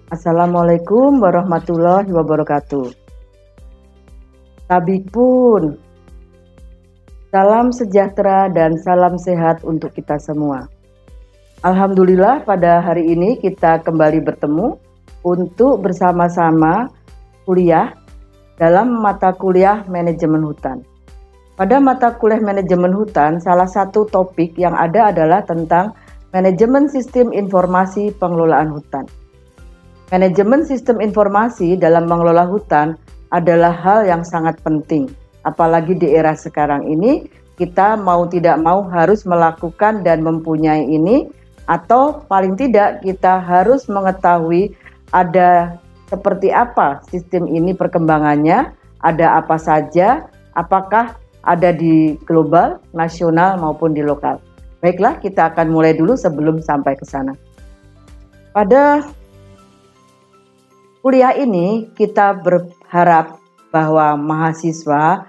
Assalamualaikum warahmatullahi wabarakatuh. Tabipun, salam sejahtera dan salam sehat untuk kita semua. Alhamdulillah pada hari ini kita kembali bertemu untuk bersama-sama kuliah dalam mata kuliah manajemen hutan. Pada mata kuliah manajemen hutan, salah satu topik yang ada adalah tentang manajemen sistem informasi pengelolaan hutan. Manajemen sistem informasi dalam mengelola hutan adalah hal yang sangat penting. Apalagi di era sekarang ini, kita mau tidak mau harus melakukan dan mempunyai ini, atau paling tidak kita harus mengetahui ada seperti apa sistem ini perkembangannya, ada apa saja, apakah ada di global, nasional maupun di lokal. Baiklah, kita akan mulai dulu sebelum sampai ke sana. Pada kuliah ini kita berharap bahwa mahasiswa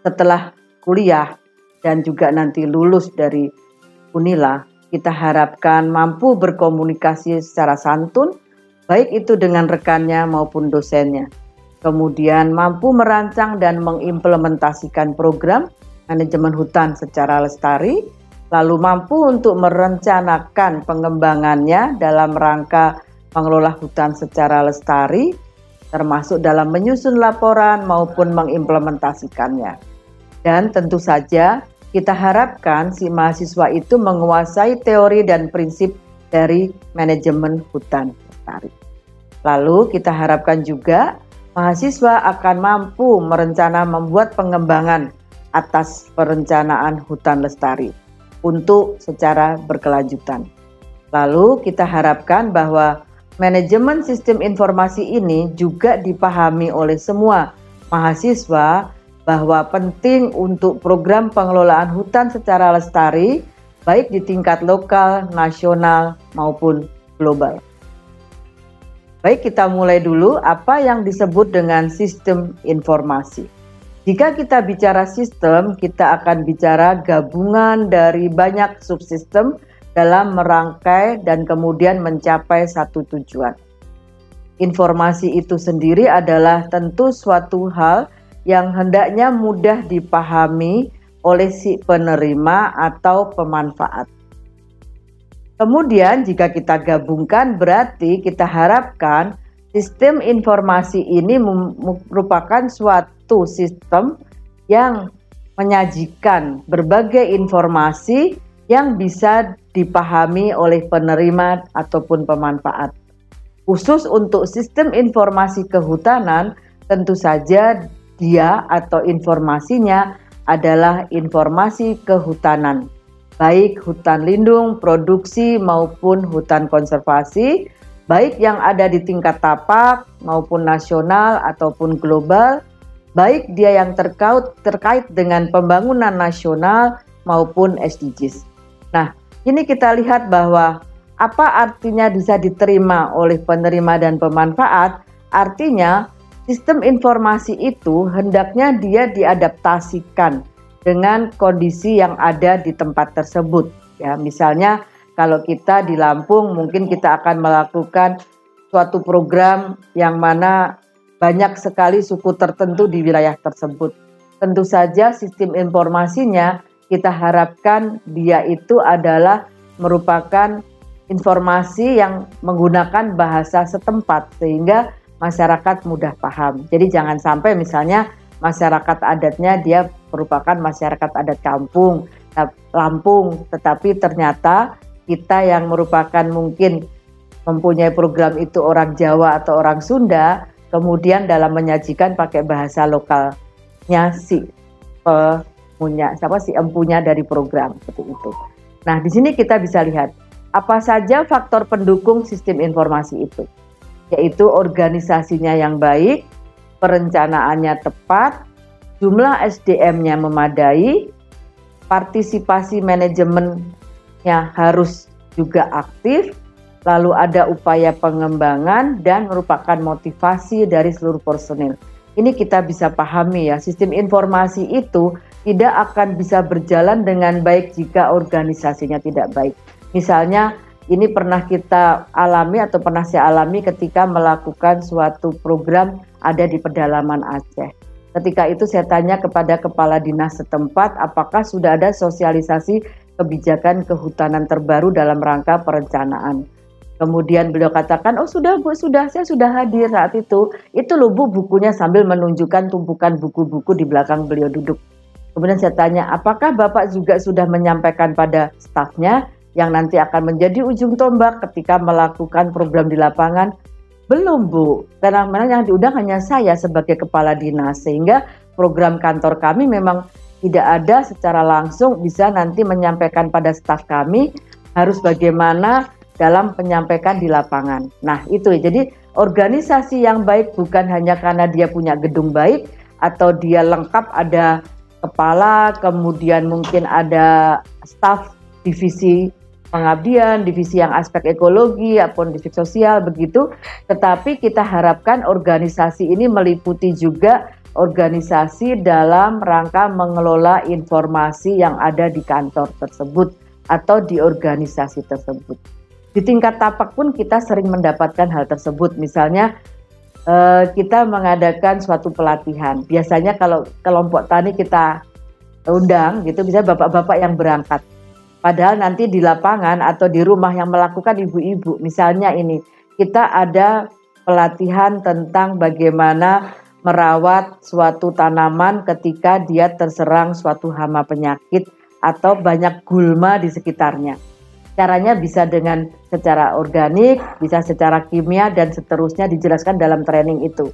setelah kuliah dan juga nanti lulus dari Unila, kita harapkan mampu berkomunikasi secara santun, baik itu dengan rekannya maupun dosennya. Kemudian mampu merancang dan mengimplementasikan program manajemen hutan secara lestari, lalu mampu untuk merencanakan pengembangannya dalam rangka mengelola hutan secara lestari, termasuk dalam menyusun laporan maupun mengimplementasikannya. Dan tentu saja kita harapkan si mahasiswa itu menguasai teori dan prinsip dari manajemen hutan lestari. Lalu kita harapkan juga mahasiswa akan mampu merencana membuat pengembangan atas perencanaan hutan lestari untuk secara berkelanjutan. Lalu kita harapkan bahwa manajemen sistem informasi ini juga dipahami oleh semua mahasiswa bahwa penting untuk program pengelolaan hutan secara lestari baik di tingkat lokal, nasional maupun global. Baik, kita mulai dulu apa yang disebut dengan sistem informasi. Jika kita bicara sistem, kita akan bicara gabungan dari banyak subsistem dalam merangkai dan kemudian mencapai satu tujuan. Informasi itu sendiri adalah tentu suatu hal yang hendaknya mudah dipahami oleh si penerima atau pemanfaat. Kemudian jika kita gabungkan berarti kita harapkan sistem informasi ini merupakan suatu sistem yang menyajikan berbagai informasi yang bisa dipahami oleh penerima ataupun pemanfaat. Khusus untuk sistem informasi kehutanan, tentu saja dia atau informasinya adalah informasi kehutanan, baik hutan lindung, produksi maupun hutan konservasi, baik yang ada di tingkat tapak maupun nasional ataupun global, baik dia yang terkait dengan pembangunan nasional maupun SDGs. Nah, ini kita lihat bahwa apa artinya bisa diterima oleh penerima dan pemanfaat, artinya sistem informasi itu hendaknya dia diadaptasikan dengan kondisi yang ada di tempat tersebut. Ya, misalnya kalau kita di Lampung mungkin kita akan melakukan suatu program yang mana banyak sekali suku tertentu di wilayah tersebut. Tentu saja sistem informasinya kita harapkan dia itu adalah merupakan informasi yang menggunakan bahasa setempat sehingga masyarakat mudah paham. Jadi jangan sampai misalnya masyarakat adatnya dia merupakan masyarakat adat kampung, Lampung, tetapi ternyata kita yang merupakan mungkin mempunyai program itu orang Jawa atau orang Sunda, kemudian dalam menyajikan pakai bahasa lokalnya si empunya dari program seperti itu. Nah, di sini kita bisa lihat apa saja faktor pendukung sistem informasi itu, yaitu organisasinya yang baik, perencanaannya tepat, jumlah SDM-nya memadai, partisipasi manajemennya harus juga aktif, lalu ada upaya pengembangan dan merupakan motivasi dari seluruh personil. Ini kita bisa pahami ya, sistem informasi itu tidak akan bisa berjalan dengan baik jika organisasinya tidak baik. Misalnya Ini pernah kita alami atau pernah saya alami ketika melakukan suatu program ada di pedalaman Aceh. Ketika itu saya tanya kepada kepala dinas setempat apakah sudah ada sosialisasi kebijakan kehutanan terbaru dalam rangka perencanaan. Kemudian beliau katakan, oh sudah Bu, sudah, saya sudah hadir saat itu. Itu loh Bu bukunya, sambil menunjukkan tumpukan buku-buku di belakang beliau duduk. Kemudian saya tanya, apakah Bapak juga sudah menyampaikan pada stafnya yang nanti akan menjadi ujung tombak ketika melakukan program di lapangan? Belum Bu, karena yang diundang hanya saya sebagai kepala dinas, sehingga program kantor kami memang tidak ada secara langsung bisa nanti menyampaikan pada staf kami harus bagaimana dalam penyampaikan di lapangan. Nah itu ya, jadi organisasi yang baik bukan hanya karena dia punya gedung baik atau dia lengkap ada kepala, kemudian mungkin ada staf divisi pengabdian, divisi yang aspek ekologi, ataupun divisi sosial begitu. Tetapi kita harapkan organisasi ini meliputi juga organisasi dalam rangka mengelola informasi yang ada di kantor tersebut atau di organisasi tersebut. Di tingkat tapak pun kita sering mendapatkan hal tersebut. Misalnya kita mengadakan suatu pelatihan. Biasanya kalau kelompok tani kita undang gitu, bisa bapak-bapak yang berangkat. Padahal nanti di lapangan atau di rumah yang melakukan ibu-ibu, misalnya ini, kita ada pelatihan tentang bagaimana merawat suatu tanaman ketika dia terserang suatu hama penyakit atau banyak gulma di sekitarnya. Caranya bisa dengan secara organik, bisa secara kimia, dan seterusnya dijelaskan dalam training itu.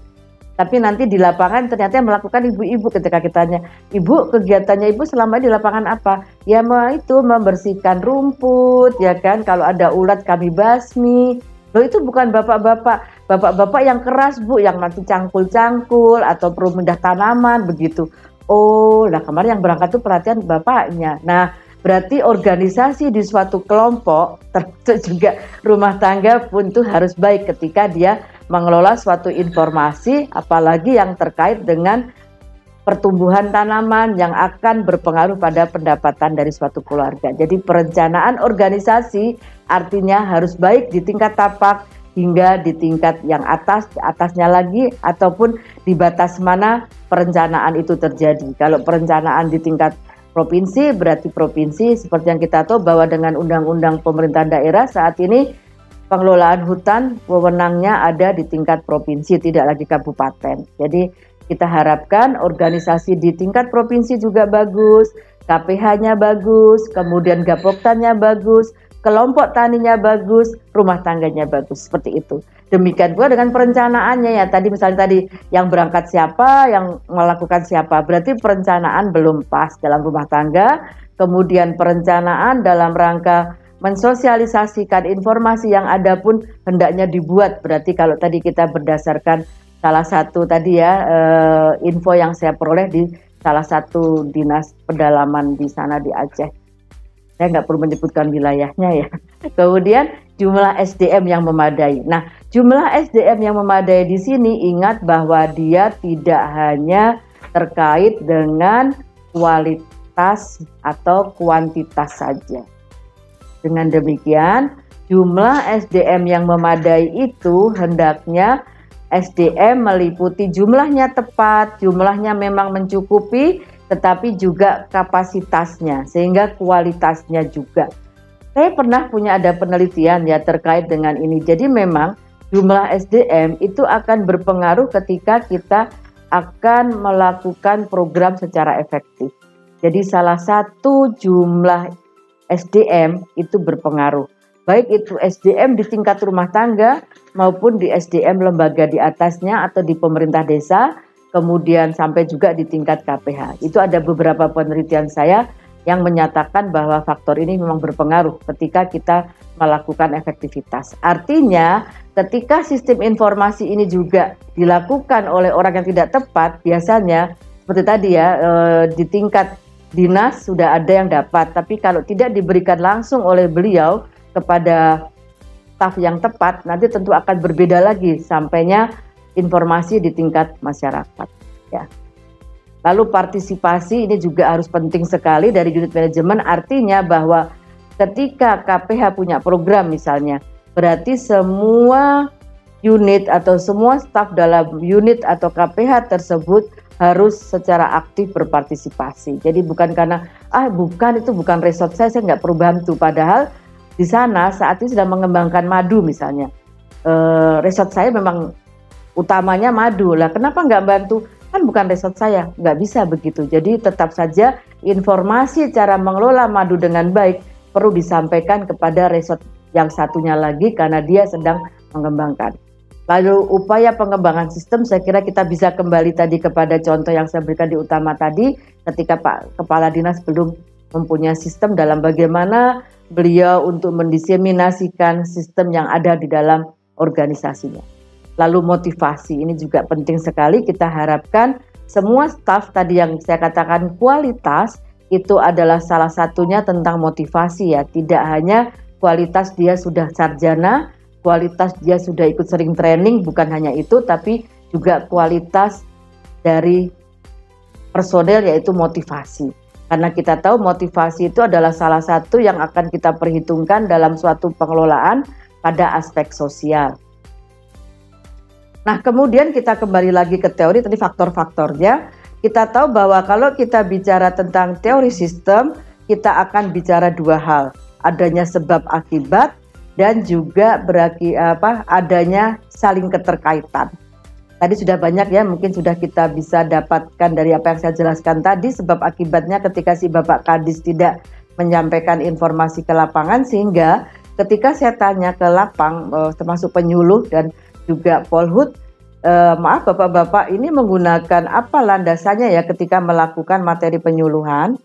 Tapi nanti di lapangan ternyata yang melakukan ibu-ibu. Ketika kita tanya, Ibu kegiatannya Ibu selama di lapangan apa? Ya itu membersihkan rumput, ya kan. Kalau ada ulat kami basmi. Loh itu bukan bapak-bapak. Bapak-bapak yang keras Bu, yang nanti cangkul-cangkul atau pemindah tanaman begitu. Oh, nah kemarin yang berangkat itu perhatian bapaknya. Nah berarti organisasi di suatu kelompok, termasuk juga rumah tangga pun tuh harus baik ketika dia mengelola suatu informasi, apalagi yang terkait dengan pertumbuhan tanaman yang akan berpengaruh pada pendapatan dari suatu keluarga. Jadi perencanaan organisasi artinya harus baik di tingkat tapak hingga di tingkat yang atasnya lagi, ataupun di batas mana perencanaan itu terjadi. Kalau perencanaan di tingkat provinsi, berarti provinsi seperti yang kita tahu bahwa dengan undang-undang pemerintahan daerah saat ini pengelolaan hutan wewenangnya ada di tingkat provinsi, tidak lagi kabupaten. Jadi kita harapkan organisasi di tingkat provinsi juga bagus, KPH-nya bagus, kemudian Gapoktannya bagus, kelompok taninya bagus, rumah tangganya bagus, seperti itu. Demikian pula dengan perencanaannya ya, tadi misalnya tadi yang berangkat siapa, yang melakukan siapa, berarti perencanaan belum pas dalam rumah tangga, kemudian perencanaan dalam rangka mensosialisasikan informasi yang ada pun hendaknya dibuat. Berarti kalau tadi kita berdasarkan salah satu tadi ya info yang saya peroleh di salah satu dinas pedalaman di sana di Aceh. Saya nggak perlu menyebutkan wilayahnya ya. Kemudian jumlah SDM yang memadai. Nah, jumlah SDM yang memadai di sini ingat bahwa dia tidak hanya terkait dengan kualitas atau kuantitas saja. Dengan demikian, jumlah SDM yang memadai itu hendaknya SDM meliputi jumlahnya tepat, jumlahnya memang mencukupi, tetapi juga kapasitasnya, sehingga kualitasnya juga. Saya pernah punya ada penelitian ya terkait dengan ini. Jadi memang jumlah SDM itu akan berpengaruh ketika kita akan melakukan program secara efektif. Jadi salah satu jumlah SDM itu berpengaruh, baik itu SDM di tingkat rumah tangga maupun di SDM lembaga di atasnya atau di pemerintah desa, kemudian sampai juga di tingkat KPH. Itu ada beberapa penelitian saya yang menyatakan bahwa faktor ini memang berpengaruh ketika kita melakukan efektivitas. Artinya ketika sistem informasi ini juga dilakukan oleh orang yang tidak tepat, biasanya seperti tadi ya di tingkat dinas sudah ada yang dapat, tapi kalau tidak diberikan langsung oleh beliau kepada staf yang tepat, nanti tentu akan berbeda lagi sampainya informasi di tingkat masyarakat. Ya. Lalu partisipasi ini juga harus penting sekali dari unit manajemen, artinya bahwa ketika KPH punya program misalnya, berarti semua unit atau semua staf dalam unit atau KPH tersebut harus secara aktif berpartisipasi. Jadi bukan karena itu bukan resort saya nggak perlu bantu. Padahal di sana saat ini sedang mengembangkan madu misalnya. Resort saya memang utamanya madu lah. Kenapa nggak bantu? Kan bukan resort saya, nggak bisa begitu. Jadi tetap saja informasi cara mengelola madu dengan baik perlu disampaikan kepada resort yang satunya lagi karena dia sedang mengembangkan. Lalu upaya pengembangan sistem, saya kira kita bisa kembali tadi kepada contoh yang saya berikan di utama tadi, ketika Pak Kepala Dinas belum mempunyai sistem dalam bagaimana beliau untuk mendiseminasikan sistem yang ada di dalam organisasinya. Lalu motivasi, ini juga penting sekali, kita harapkan semua staf tadi yang saya katakan kualitas, itu adalah salah satunya tentang motivasi ya, tidak hanya kualitas dia sudah sarjana, kualitas dia sudah ikut sering training, bukan hanya itu, tapi juga kualitas dari personel yaitu motivasi. Karena kita tahu motivasi itu adalah salah satu yang akan kita perhitungkan dalam suatu pengelolaan pada aspek sosial. Nah, kemudian kita kembali lagi ke teori, tadi faktor-faktornya. Kita tahu bahwa kalau kita bicara tentang teori sistem, kita akan bicara dua hal, adanya sebab akibat, dan juga adanya saling keterkaitan. Tadi sudah banyak ya, mungkin sudah kita bisa dapatkan dari apa yang saya jelaskan tadi, sebab akibatnya ketika si Bapak Kadis tidak menyampaikan informasi ke lapangan, sehingga ketika saya tanya ke lapang, termasuk penyuluh dan juga Polhut, maaf Bapak-Bapak, ini menggunakan apa landasannya ya ketika melakukan materi penyuluhan?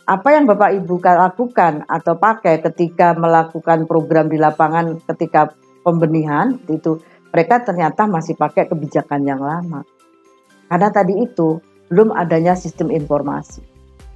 Apa yang Bapak Ibu lakukan atau pakai ketika melakukan program di lapangan ketika pembenihan itu, mereka ternyata masih pakai kebijakan yang lama. Karena tadi itu belum adanya sistem informasi.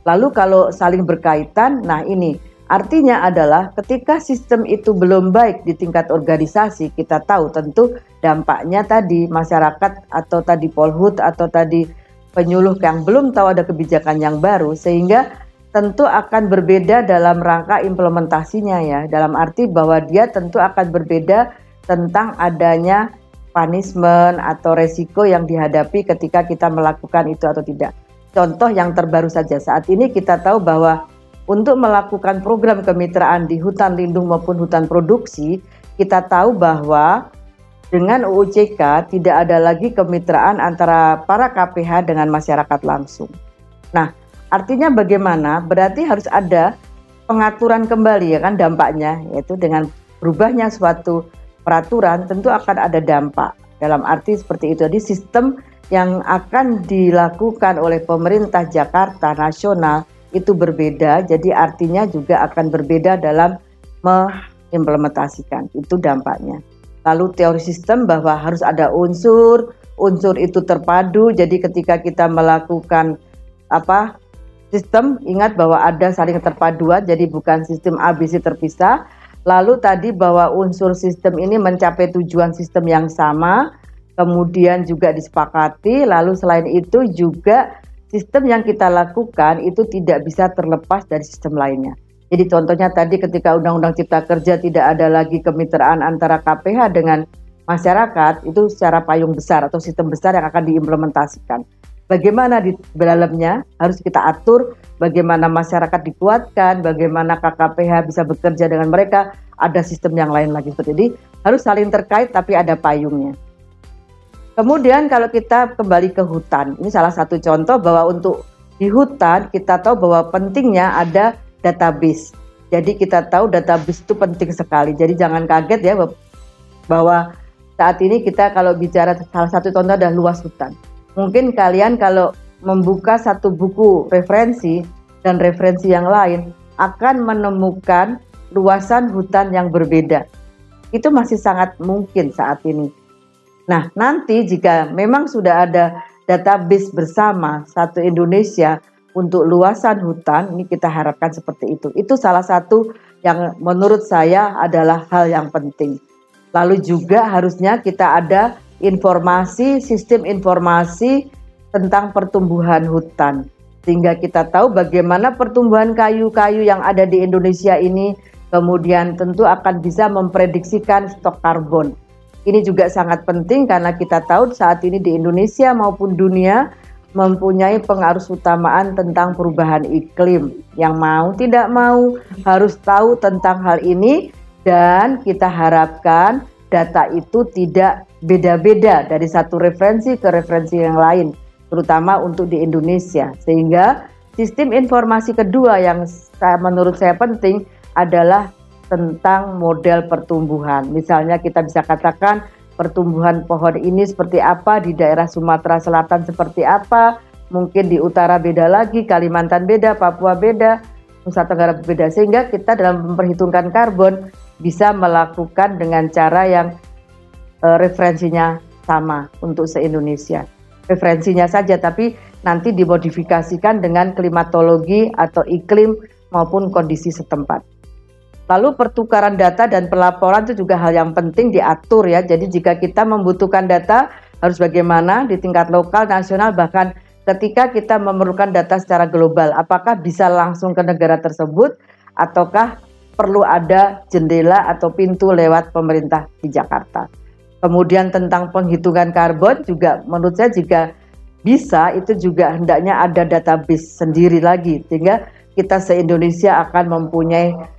Lalu kalau saling berkaitan, nah ini artinya adalah ketika sistem itu belum baik di tingkat organisasi, kita tahu tentu dampaknya tadi masyarakat atau tadi Polhut atau tadi penyuluh yang belum tahu ada kebijakan yang baru, sehingga tentu akan berbeda dalam rangka implementasinya ya, dalam arti bahwa dia tentu akan berbeda tentang adanya punishment atau resiko yang dihadapi ketika kita melakukan itu atau tidak. Contoh yang terbaru saja, saat ini kita tahu bahwa untuk melakukan program kemitraan di hutan lindung maupun hutan produksi, kita tahu bahwa dengan UUCK tidak ada lagi kemitraan antara para KPH dengan masyarakat langsung. Nah, artinya bagaimana? Berarti harus ada pengaturan kembali ya kan dampaknya, yaitu dengan berubahnya suatu peraturan tentu akan ada dampak. Dalam arti seperti itu, jadi sistem yang akan dilakukan oleh pemerintah Jakarta nasional itu berbeda, jadi artinya juga akan berbeda dalam mengimplementasikan, itu dampaknya. Lalu teori sistem bahwa harus ada unsur itu terpadu, jadi ketika kita melakukan sistem, ingat bahwa ada saling terpaduan, jadi bukan sistem ABC terpisah. Lalu tadi bahwa unsur sistem ini mencapai tujuan sistem yang sama, kemudian juga disepakati, lalu selain itu juga sistem yang kita lakukan itu tidak bisa terlepas dari sistem lainnya. Jadi contohnya tadi ketika Undang-Undang Cipta Kerja tidak ada lagi kemitraan antara KPH dengan masyarakat, itu secara payung besar atau sistem besar yang akan diimplementasikan. Bagaimana di dalamnya harus kita atur, bagaimana masyarakat dikuatkan, bagaimana KKPH bisa bekerja dengan mereka, ada sistem yang lain lagi. Jadi harus saling terkait tapi ada payungnya. Kemudian kalau kita kembali ke hutan, ini salah satu contoh bahwa untuk di hutan kita tahu bahwa pentingnya ada database. Jadi kita tahu database itu penting sekali, jadi jangan kaget ya bahwa saat ini kita kalau bicara salah satu contoh adalah luas hutan. Mungkin kalian kalau membuka satu buku referensi dan referensi yang lain akan menemukan luasan hutan yang berbeda. Itu masih sangat mungkin saat ini. Nah, nanti jika memang sudah ada database bersama satu Indonesia untuk luasan hutan, ini kita harapkan seperti itu. Itu salah satu yang menurut saya adalah hal yang penting. Lalu juga harusnya kita ada informasi, sistem informasi tentang pertumbuhan hutan. Sehingga kita tahu bagaimana pertumbuhan kayu-kayu yang ada di Indonesia ini, Kemudian tentu akan bisa memprediksikan stok karbon. Ini juga sangat penting karena kita tahu saat ini di Indonesia maupun dunia mempunyai pengarusutamaan tentang perubahan iklim. Yang mau tidak mau harus tahu tentang hal ini, dan kita harapkan data itu tidak beda-beda dari satu referensi ke referensi yang lain, terutama untuk di Indonesia. Sehingga sistem informasi kedua yang menurut saya penting adalah tentang model pertumbuhan. Misalnya kita bisa katakan pertumbuhan pohon ini seperti apa, di daerah Sumatera Selatan seperti apa, mungkin di utara beda lagi, Kalimantan beda, Papua beda, Nusa Tenggara beda. Sehingga kita dalam memperhitungkan karbon bisa melakukan dengan cara yang referensinya sama untuk se-Indonesia. Referensinya saja, tapi nanti dimodifikasikan dengan klimatologi atau iklim maupun kondisi setempat. Lalu pertukaran data dan pelaporan itu juga hal yang penting diatur ya. Jadi jika kita membutuhkan data harus bagaimana di tingkat lokal, nasional, bahkan ketika kita memerlukan data secara global, apakah bisa langsung ke negara tersebut ataukah perlu ada jendela atau pintu lewat pemerintah di Jakarta. Kemudian tentang penghitungan karbon juga menurut saya jika bisa itu juga hendaknya ada database sendiri lagi, sehingga kita se-Indonesia akan mempunyai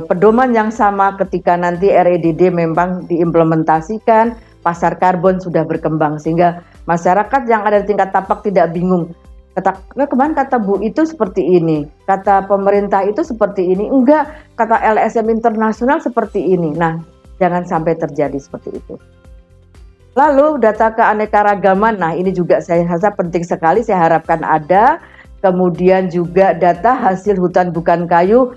pedoman yang sama ketika nanti REDD memang diimplementasikan, pasar karbon sudah berkembang, sehingga masyarakat yang ada di tingkat tapak tidak bingung. Kemarin kata Bu itu seperti ini, kata pemerintah itu seperti ini, enggak, kata LSM internasional seperti ini. Nah, jangan sampai terjadi seperti itu. Lalu data keanekaragaman, nah ini juga saya rasa penting sekali, saya harapkan ada. Kemudian juga data hasil hutan bukan kayu.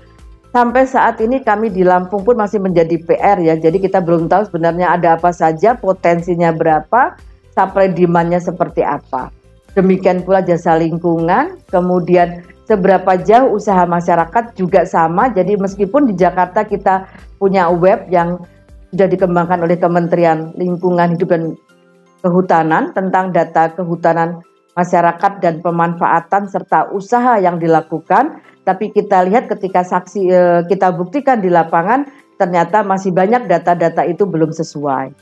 Sampai saat ini kami di Lampung pun masih menjadi PR ya, jadi kita belum tahu sebenarnya ada apa saja, potensinya berapa, supply demand-nya seperti apa. Demikian pula jasa lingkungan, kemudian seberapa jauh usaha masyarakat juga sama, jadi meskipun di Jakarta kita punya web yang sudah dikembangkan oleh Kementerian Lingkungan Hidup dan Kehutanan tentang data kehutanan masyarakat dan pemanfaatan serta usaha yang dilakukan. Tapi kita lihat ketika kita buktikan di lapangan ternyata masih banyak data-data itu belum sesuai.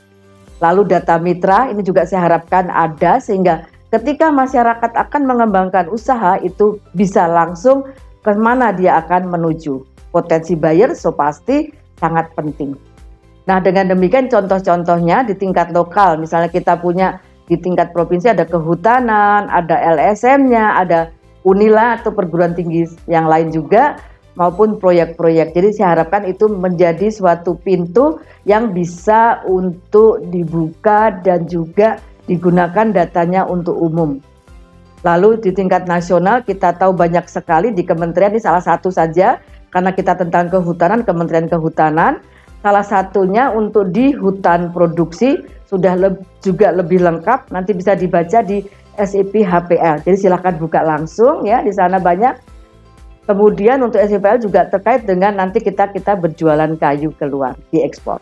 Lalu data mitra ini juga saya harapkan ada sehingga ketika masyarakat akan mengembangkan usaha itu bisa langsung kemana dia akan menuju. Potensi buyer so pasti sangat penting. Nah dengan demikian contoh-contohnya di tingkat lokal, misalnya kita punya di tingkat provinsi ada kehutanan, ada LSM-nya, ada Unila atau perguruan tinggi yang lain juga maupun proyek-proyek. Jadi saya harapkan itu menjadi suatu pintu yang bisa untuk dibuka dan juga digunakan datanya untuk umum. Lalu di tingkat nasional kita tahu banyak sekali di kementerian, ini salah satu saja karena kita tentang kehutanan, Kementerian Kehutanan. Salah satunya untuk di hutan produksi sudah juga lebih lengkap, nanti bisa dibaca di SIP HPL. Jadi silakan buka langsung ya, di sana banyak. Kemudian untuk SIPL juga terkait dengan nanti kita berjualan kayu keluar, diekspor.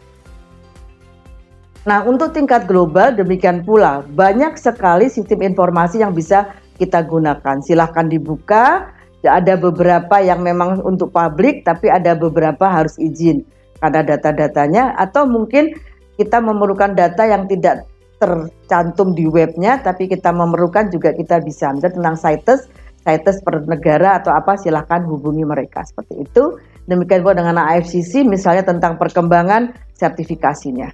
Nah untuk tingkat global demikian pula, banyak sekali sistem informasi yang bisa kita gunakan. Silahkan dibuka, ada beberapa yang memang untuk publik, tapi ada beberapa harus izin karena data-datanya, atau mungkin kita memerlukan data yang tidak tercantum di webnya, tapi kita memerlukan juga kita bisa. Misalnya tentang CITES per negara atau apa, silahkan hubungi mereka seperti itu. Demikian pula dengan AFCC misalnya tentang perkembangan sertifikasinya.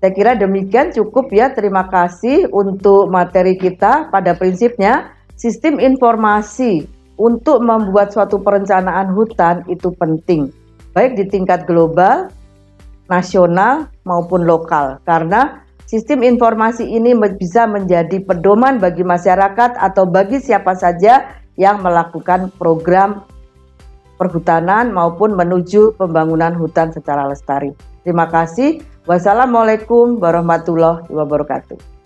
Saya kira demikian cukup ya, terima kasih untuk materi kita. Pada prinsipnya sistem informasi untuk membuat suatu perencanaan hutan itu penting, baik di tingkat global, nasional maupun lokal, karena sistem informasi ini bisa menjadi pedoman bagi masyarakat atau bagi siapa saja yang melakukan program perhutanan maupun menuju pembangunan hutan secara lestari. Terima kasih. Wassalamualaikum warahmatullahi wabarakatuh.